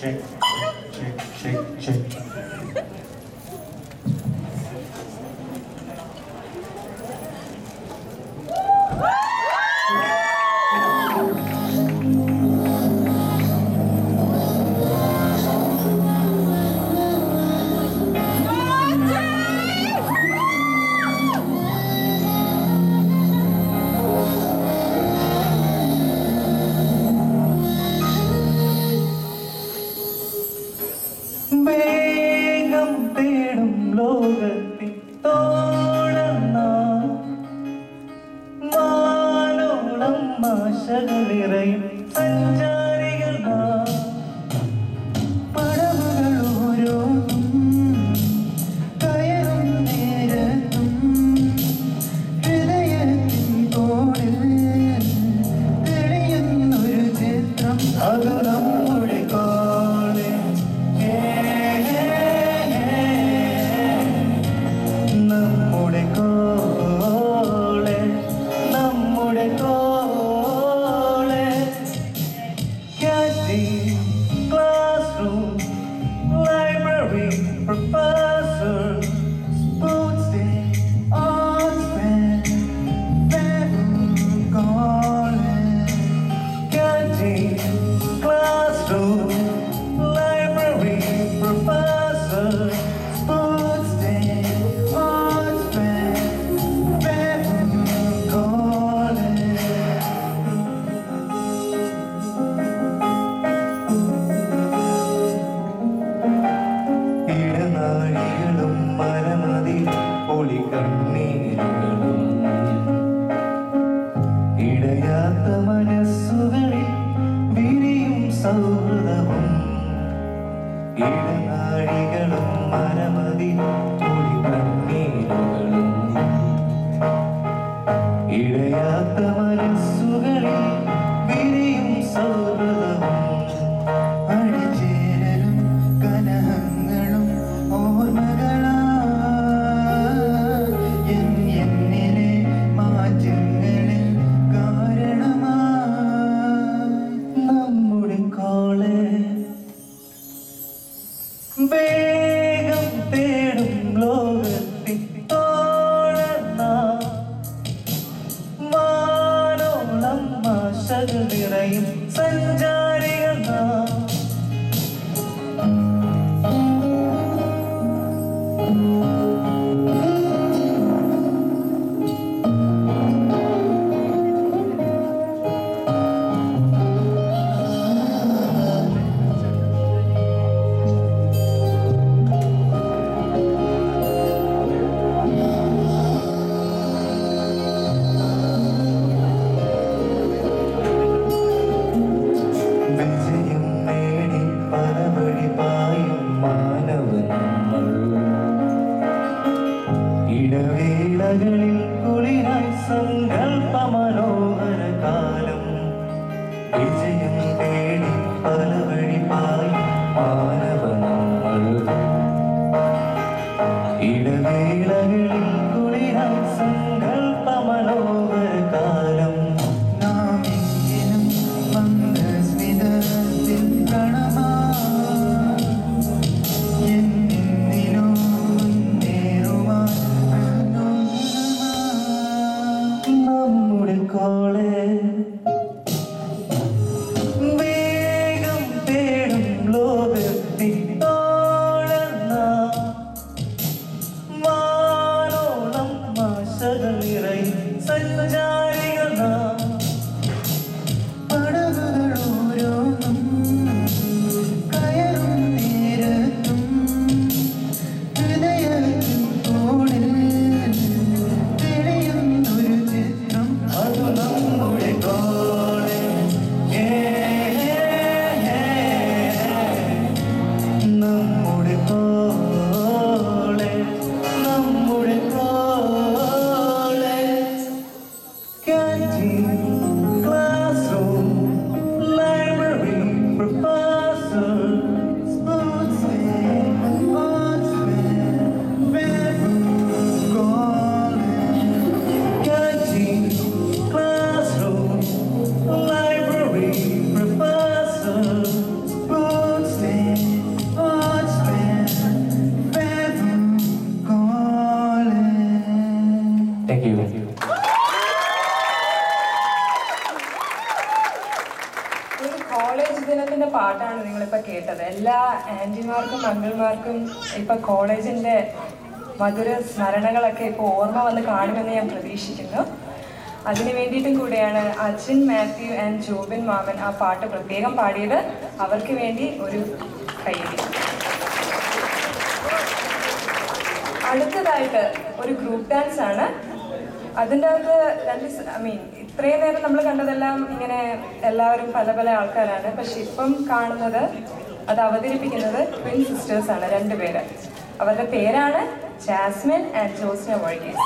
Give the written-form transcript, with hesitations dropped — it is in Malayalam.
shake, shake, shake, shake. വേഗം തേടും ലോകത്തിൽ തോടുന്ന മാനോളം ആശകൾ നിറയും സഞ്ചാരികൾ പടവുകൾ ഓരോന്നും കയറും നേരത്തും ഹൃദയത്തിൻ തോടിൽ തെളിയുന്നൊരു ചിത്രം അത് നമ്മുടെ കാലേ classroom, library, professor, sports day, arts fair, family college, canteen, classroom, library, professor, sports day, arts fair, family college. ഇടനാഴികളും മരമതിൽ ഒളികണ്ണീരുകളും ഇടയാത്ത മനസ്സുകളിൽ വിരിയും സൗഹൃദവും ഇടനാഴികളും മരമതിൽ ഒളികണ്ണീരുകളും ഇടയാത്ത മനസ്സുകളിൽ വിരിയും സൗഹൃദവും അടിചേരലും കലഹങ്ങളും ഓർമ്മകളാ എന്നിലെ മാറ്റങ്ങളിൽ കാരണമാ നമ്മുടെ കോളേജ് വേഗം തേടും ലോകത്തിൽ തോടുന്ന മാനോളം ആശകൾ നിറയും സഞ്ചാരികൾ ഇടവേളകളിൽ കുളിരായി സങ്കൽപ്പ മനോഹര കാലം വിജയം തേടി പല വഴി പായും മാനവ നമ്മൾ ഇടവേളകളിൽ കുളിരായി സങ്കൽപ്പ മനോഹര കാലം നാം എങ്കിലും മന്ദസ്മിതത്തിൽ പ്രണമാ നമ്മുടെ കോളേജ് വേഗം തേടും ലോകത്തിൽ തോടുന്ന മാനോളം ആശകൾ നിറയും സഞ്ചാരികൾ പടവുകൾ ഓരോന്നും കയറും നേരത്തും ഹൃദയത്തിൻ തോടിൽ തെളിയുന്നൊരു ചിത്രം അത് നമ്മുടെ കോളേജ് നമ്മുടെ കോളേജ് നമ്മുടെ college canteen, classroom, library, professor, sports day, arts fair, bedroom, college, canteen, classroom, library, professor, sports day. College ദിനത്തിന്റെ പാട്ടാണ് നിങ്ങളിപ്പോൾ കേട്ടത്. എല്ലാ ആൻറ്റിമാർക്കും അങ്കിൾമാർക്കും ഇപ്പം കോളേജിന്റെ മധുര സ്മരണകളൊക്കെ ഇപ്പോൾ ഓർമ്മ വന്ന് കാണുമെന്ന് ഞാൻ പ്രതീക്ഷിക്കുന്നു. അതിനു വേണ്ടിയിട്ടും കൂടെയാണ് അജിൻ മാത്യു ആൻഡ് ജോബിൻ മാമൻ ആ പാട്ട് പ്രത്യേകം പാടിയത്. അവർക്ക് വേണ്ടി ഒരു കൈയ്യടി. അടുത്തതായിട്ട് ഒരു ഗ്രൂപ്പ് ഡാൻസ് ആണ്. അതിൻ്റെ അകത്ത് ഇത്രയും നേരം നമ്മൾ കണ്ടതെല്ലാം ഇങ്ങനെ എല്ലാവരും പല പല ആൾക്കാരാണ്. പക്ഷെ ഇപ്പം കാണുന്നത് അത് അവതരിപ്പിക്കുന്നത് ട്വിൻ സിസ്റ്റേഴ്സാണ്, 2 പേര്. അവരുടെ പേരാണ് ജാസ്മിൻ ആൻഡ് ജോസ്ന വർഗീസ്.